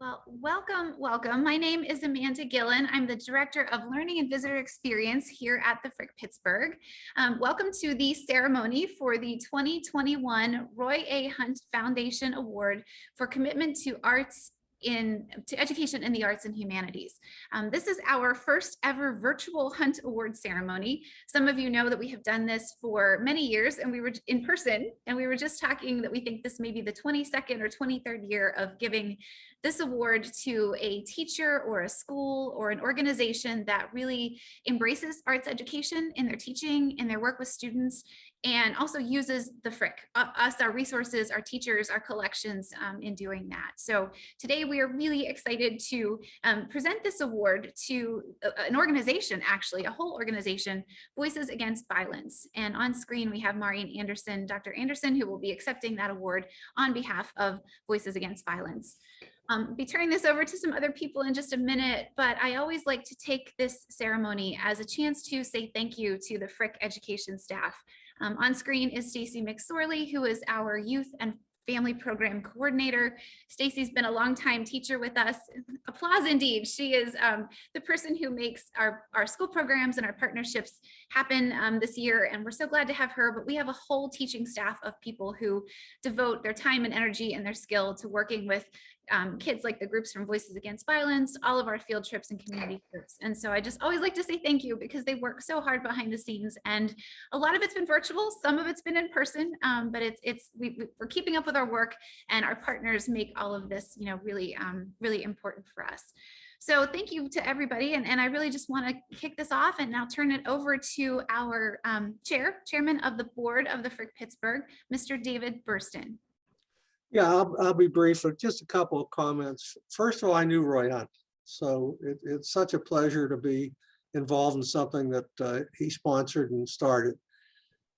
Well, welcome. My name is Amanda Gillen. I'm the Director of Learning and Visitor Experience here at the Frick Pittsburgh. Welcome to the ceremony for the 2021 Roy A. Hunt Foundation Award for Commitment to Education in the Arts and Humanities. This is our first ever virtual Hunt Award ceremony. Some of you know that we have done this for many years and we were in person, and we were just talking that we think this may be the 22nd or 23rd year of giving this award to a teacher or a school or an organization that really embraces arts education in their teaching, in their work with students, and also uses the Frick, us, our resources, our teachers, our collections in doing that. So today we are really excited to present this award to an organization, actually, a whole organization, Voices Against Violence. And on screen we have Maureen Anderson, Dr. Anderson, who will be accepting that award on behalf of Voices Against Violence. I'll be turning this over to some other people in just a minute, but I always like to take this ceremony as a chance to say thank you to the Frick education staff. On screen is Stacy McSorley, who is our youth and family program coordinator. Stacy's been a longtime teacher with us. Applause indeed. She is the person who makes our school programs and our partnerships happen this year, and we're so glad to have her. But we have a whole teaching staff of people who devote their time and energy and their skill to working with kids like the groups from Voices Against Violence, all of our field trips and community trips. And so I just always like to say thank you, because they work so hard behind the scenes, and a lot of it's been virtual, some of it's been in person, but we're keeping up with our work, and our partners make all of this, really important for us. So thank you to everybody, and I really just want to kick this off and now turn it over to our chairman of the board of the Frick Pittsburgh, Mr. David Burston. Yeah, I'll be brief with just a couple of comments. First of all, I knew Roy Hunt, so it's such a pleasure to be involved in something that he sponsored and started.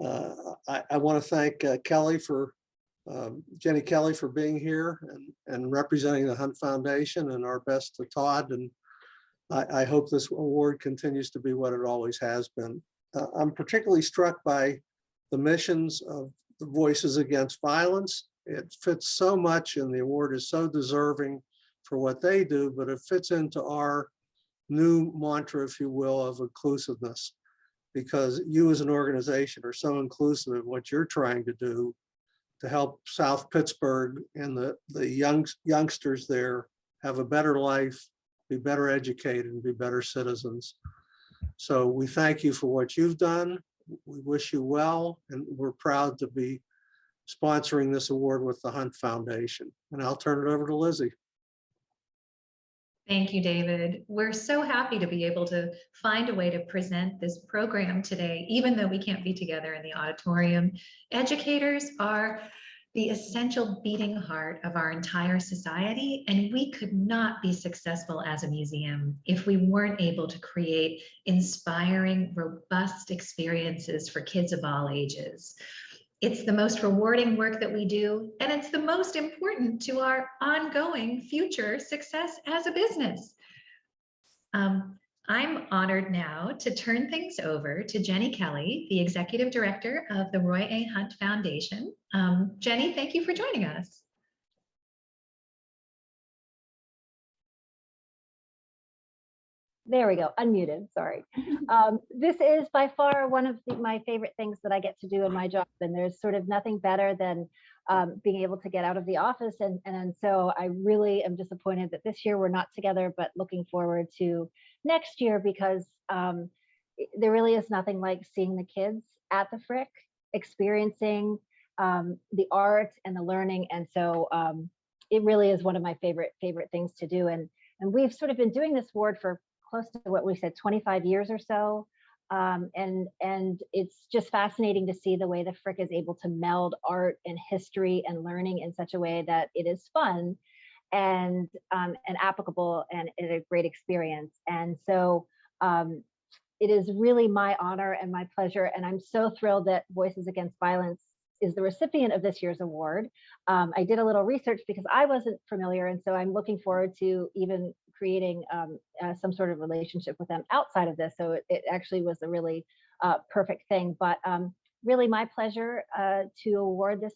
I want to thank Jenny Kelly for being here and representing the Hunt Foundation, and our best to Todd. And I hope this award continues to be what it always has been. I'm particularly struck by the missions of the Voices Against Violence. It fits so much, and the award is so deserving for what they do, but it fits into our new mantra, if you will, of inclusiveness, because you as an organization are so inclusive in what you're trying to do to help South Pittsburgh and the youngsters there have a better life, be better educated, and be better citizens. So we thank you for what you've done. We wish you well, and we're proud to be sponsoring this award with the Hunt Foundation. And I'll turn it over to Lizzie. Thank you, David. We're so happy to be able to find a way to present this program today, even though we can't be together in the auditorium. Educators are the essential beating heart of our entire society, and we could not be successful as a museum if we weren't able to create inspiring, robust experiences for kids of all ages. It's the most rewarding work that we do, and it's the most important to our ongoing future success as a business. I'm honored now to turn things over to Jenny Kelly, the Executive Director of the Roy A. Hunt Foundation. Jenny, thank you for joining us. There we go, unmuted, sorry. This is by far one of my favorite things that I get to do in my job, and there's sort of nothing better than being able to get out of the office, and so I really am disappointed that this year we're not together, but looking forward to next year, because there really is nothing like seeing the kids at the Frick, experiencing the art and the learning, and so it really is one of my favorite things to do, and we've sort of been doing this award for close to what we said, 25 years or so. And it's just fascinating to see the way the Frick is able to meld art and history and learning in such a way that it is fun and applicable and a great experience. And so it is really my honor and my pleasure. And I'm so thrilled that Voices Against Violence is the recipient of this year's award. I did a little research because I wasn't familiar. And so I'm looking forward to even creating some sort of relationship with them outside of this. So it actually was a really perfect thing, but really my pleasure to award this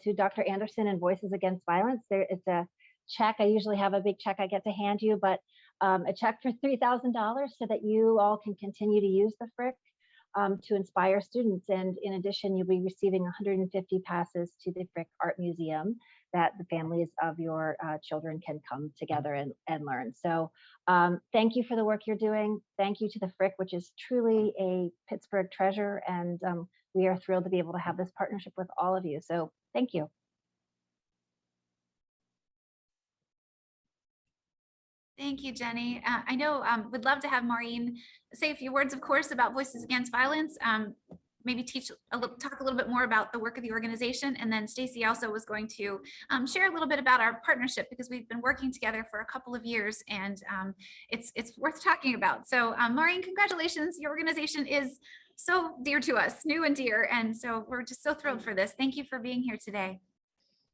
to Dr. Anderson and Voices Against Violence. It's a check. I usually have a big check I get to hand you, but a check for $3,000 so that you all can continue to use the Frick to inspire students. And in addition, you'll be receiving 150 passes to the Frick Art Museum that the families of your children can come together and learn. So thank you for the work you're doing. Thank you to the Frick, which is truly a Pittsburgh treasure. And we are thrilled to be able to have this partnership with all of you. So thank you. Thank you, Jenny. I know would love to have Maureen say a few words, of course, about Voices Against Violence. Maybe talk a little bit more about the work of the organization. And then Stacy also was going to share a little bit about our partnership, because we've been working together for a couple of years, and it's worth talking about. So Maureen, congratulations. Your organization is so dear to us, new and dear. And so we're just so thrilled for this. Thank you for being here today.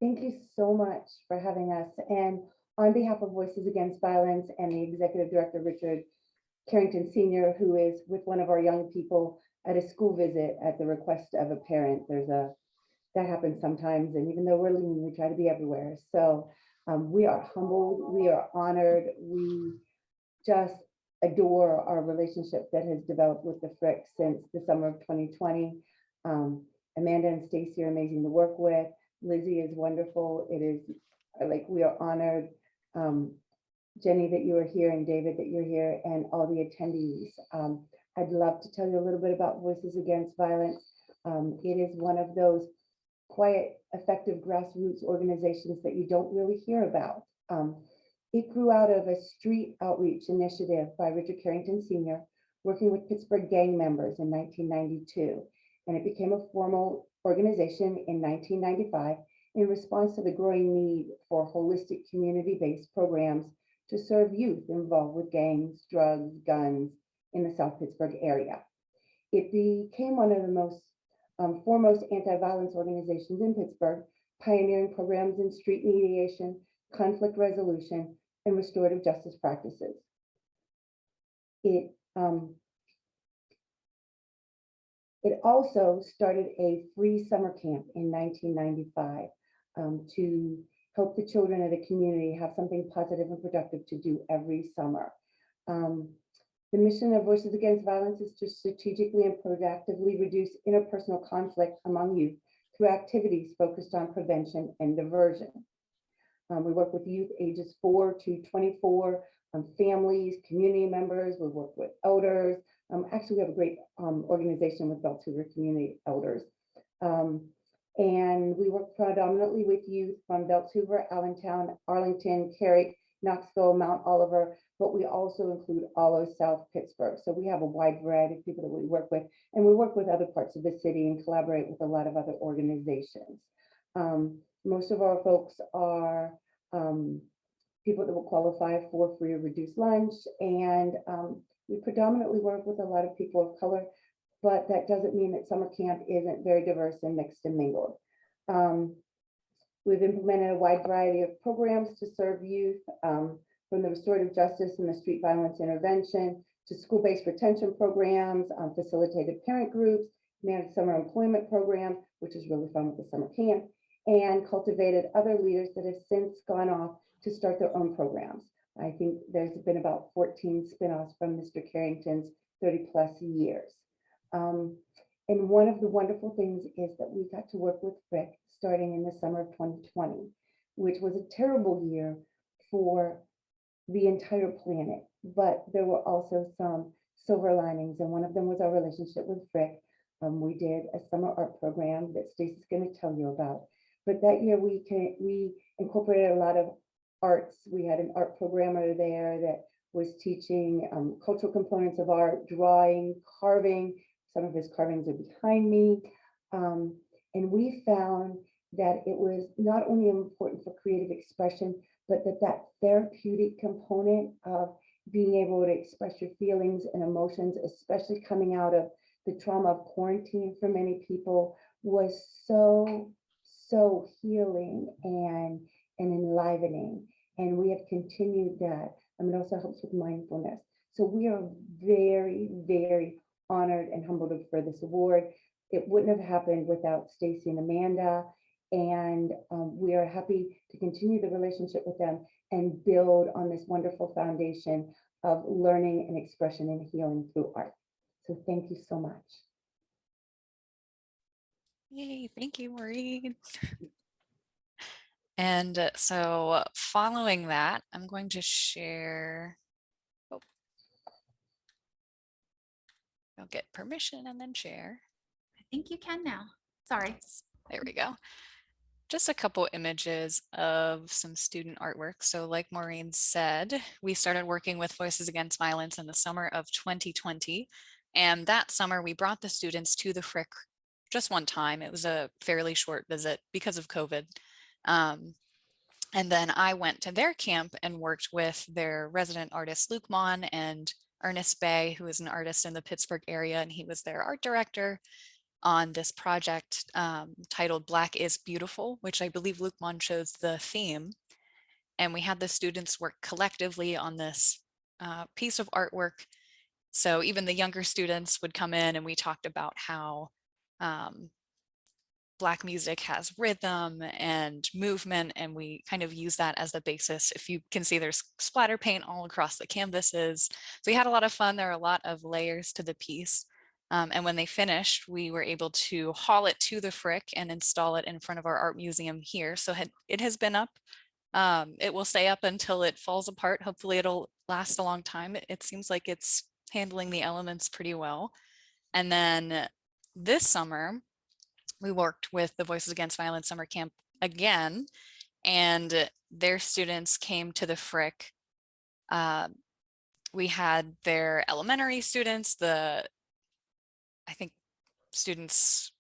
Thank you so much for having us. And on behalf of Voices Against Violence and the Executive Director, Richard Carrington Sr., who is with one of our young people at a school visit at the request of a parent. That happens sometimes, and even though we're lean, we try to be everywhere. So we are humbled, we are honored, we just adore our relationship that has developed with the Frick since the summer of 2020. Amanda and Stacy are amazing to work with. Lizzie is wonderful. It is like, we are honored. Jenny, that you are here, and David, that you're here, and all the attendees. I'd love to tell you a little bit about Voices Against Violence. It is one of those quiet, effective grassroots organizations that you don't really hear about. It grew out of a street outreach initiative by Richard Carrington Sr., working with Pittsburgh gang members in 1992. And it became a formal organization in 1995 in response to the growing need for holistic community-based programs to serve youth involved with gangs, drugs, guns in the South Pittsburgh area. It became one of the most foremost anti-violence organizations in Pittsburgh, pioneering programs in street mediation, conflict resolution, and restorative justice practices. It also started a free summer camp in 1995 to help the children of the community have something positive and productive to do every summer. The mission of Voices Against Violence is to strategically and proactively reduce interpersonal conflict among youth through activities focused on prevention and diversion. We work with youth ages 4 to 24, families, community members. We work with elders. Actually, we have a great organization with Beltzhoover community elders. And we work predominantly with youth from Beltzhoover, Allentown, Arlington, Carrick, Knoxville, Mount Oliver, but we also include all of South Pittsburgh. So we have a wide variety of people that we work with, and we work with other parts of the city and collaborate with a lot of other organizations. Most of our folks are people that will qualify for free or reduced lunch, and we predominantly work with a lot of people of color, but that doesn't mean that summer camp isn't very diverse and mixed and mingled. We've implemented a wide variety of programs to serve youth, from the restorative justice and the street violence intervention to school-based retention programs, facilitated parent groups, managed summer employment program, which is really fun with the summer camp, and cultivated other leaders that have since gone off to start their own programs. I think there's been about 14 spinoffs from Mr. Carrington's 30+ years. And one of the wonderful things is that we got to work with Frick starting in the summer of 2020, which was a terrible year for the entire planet, but there were also some silver linings, and one of them was our relationship with Frick. We did a summer art program that Stacey's going to tell you about, but that year we incorporated a lot of arts. We had an art programmer there that was teaching cultural components of art, drawing, carving. Some of his carvings are behind me. And we found that it was not only important for creative expression, but that therapeutic component of being able to express your feelings and emotions, especially coming out of the trauma of quarantine for many people, was so healing and enlivening. And we have continued that. It also helps with mindfulness. So we are very, very honored and humbled for this award. It wouldn't have happened without Stacy and Amanda. And we are happy to continue the relationship with them and build on this wonderful foundation of learning and expression and healing through art. So thank you so much. Yay, thank you, Maureen. And so following that, I'm going to share, I'll get permission and then share. I think you can now. Sorry. There we go. Just a couple images of some student artwork. So like Maureen said, we started working with Voices Against Violence in the summer of 2020. And that summer we brought the students to the Frick just one time. It was a fairly short visit because of COVID. And then I went to their camp and worked with their resident artist, Luke Mon, and Ernest Bay, who is an artist in the Pittsburgh area, and he was their art director on this project titled Black is Beautiful, which I believe Luke Mon chose the theme. And we had the students work collectively on this piece of artwork. So even the younger students would come in and we talked about how Black music has rhythm and movement, and we kind of use that as the basis. If you can see, there's splatter paint all across the canvases. So we had a lot of fun. There are a lot of layers to the piece. And when they finished, we were able to haul it to the Frick and install it in front of our art museum here. So it has been up. It will stay up until it falls apart. Hopefully it'll last a long time. It seems like it's handling the elements pretty well. And then this summer, we worked with the Voices Against Violence summer camp again, and their students came to the Frick. We had their elementary students, I think students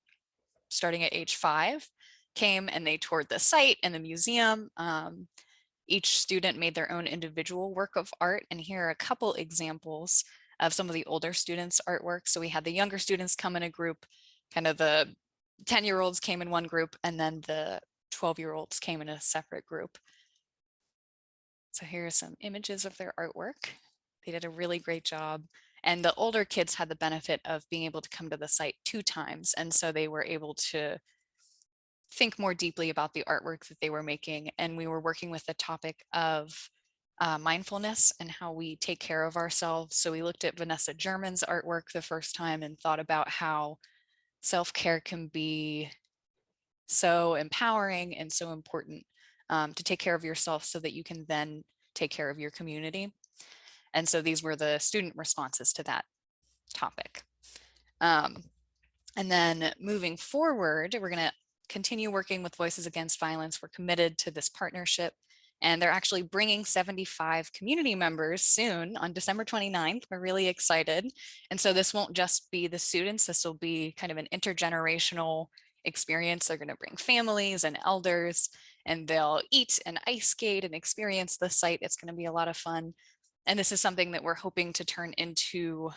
starting at age 5 came and they toured the site and the museum. Each student made their own individual work of art, and here are a couple examples of some of the older students' artwork. So we had the younger students come in a group, kind of the 10-year-olds came in one group, and then the 12-year-olds came in a separate group. So here are some images of their artwork. They did a really great job. And the older kids had the benefit of being able to come to the site 2 times. And so they were able to think more deeply about the artwork that they were making. And we were working with the topic of mindfulness and how we take care of ourselves. So we looked at Vanessa German's artwork the first time and thought about how self-care can be so empowering and so important to take care of yourself so that you can then take care of your community. And so these were the student responses to that topic. And then moving forward, we're going to continue working with Voices Against Violence. We're committed to this partnership, and they're actually bringing 75 community members soon on December 29th. We're really excited. And so this won't just be the students, this will be kind of an intergenerational experience. They're going to bring families and elders, and they'll eat and ice skate and experience the site. It's going to be a lot of fun. And this is something that we're hoping to turn into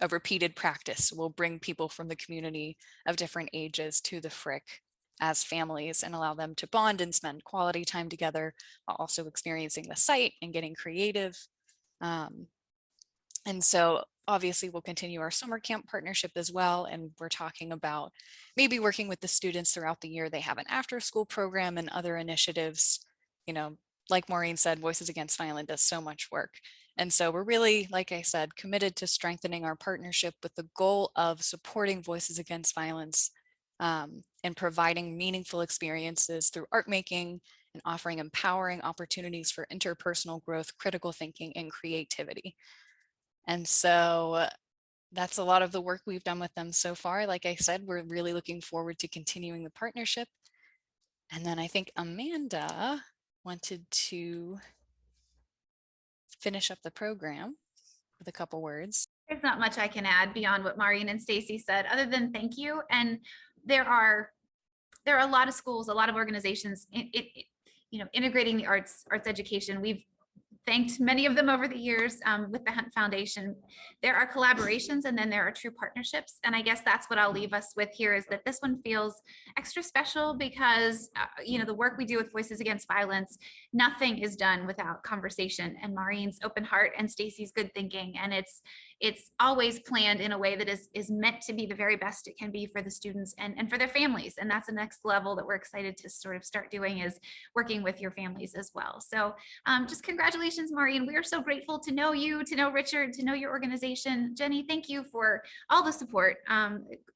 a repeated practice. We'll bring people from the community of different ages to the Frick as families and allow them to bond and spend quality time together while also experiencing the site and getting creative. And so obviously we'll continue our summer camp partnership as well. And we're talking about maybe working with the students throughout the year. They have an after school program and other initiatives. You know, like Maureen said, Voices Against Violence does so much work. And so we're really, like I said, committed to strengthening our partnership with the goal of supporting Voices Against Violence and providing meaningful experiences through art making and offering empowering opportunities for interpersonal growth, critical thinking, and creativity. And so that's a lot of the work we've done with them so far. Like I said, we're really looking forward to continuing the partnership. And then I think Amanda wanted to finish up the program with a couple words. There's not much I can add beyond what Maureen and Stacy said, other than thank you. And there are a lot of schools, a lot of organizations, integrating the arts education. We've thanked many of them over the years with the Hunt Foundation. There are collaborations and then there are true partnerships. And I guess that's what I'll leave us with here, is that this one feels extra special because, the work we do with Voices Against Violence, nothing is done without conversation and Maureen's open heart and Stacy's good thinking. And it's always planned in a way that is meant to be the very best it can be for the students and for their families. And that's the next level that we're excited to sort of start doing, is working with your families as well. So just congratulations, Maureen. We are so grateful to know you, to know Richard, to know your organization. Jenny, thank you for all the support.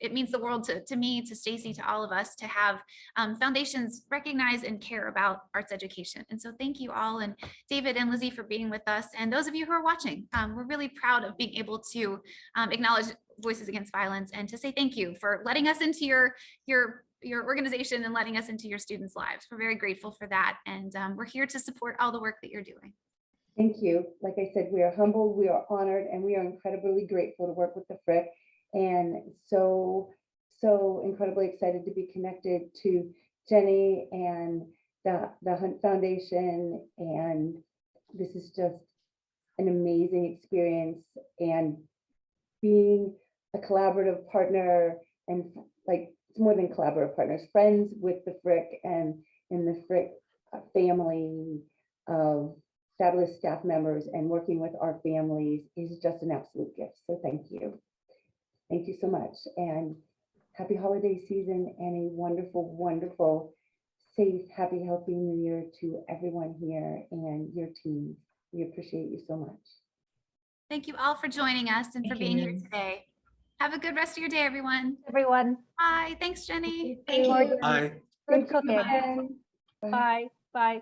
It means the world to me, to Stacy, to all of us, to have foundations recognize and care about arts education. And so thank you all, and David and Lizzie, for being with us. And those of you who are watching, we're really proud of being able to acknowledge Voices Against Violence, and to say thank you for letting us into your organization and letting us into your students' lives. We're very grateful for that. And we're here to support all the work that you're doing. Thank you. Like I said, we are humbled, we are honored, and we are incredibly grateful to work with the Frick, and so incredibly excited to be connected to Jenny and the Hunt Foundation. And this is just an amazing experience, and being a collaborative partner, and like, it's more than collaborative partners, friends with the Frick and in the Frick family of fabulous staff members, and working with our families is just an absolute gift. So thank you. Thank you so much, and happy holiday season, and a wonderful, wonderful, safe, happy, healthy New Year to everyone here and your team. We appreciate you so much. Thank you all for joining us and for Thank being here you. today. Have a good rest of your day, everyone. Everyone. Bye. Thanks, Jenny. Thank you. Bye. Good Thank you, cooking. Jen. Bye. Bye. Bye.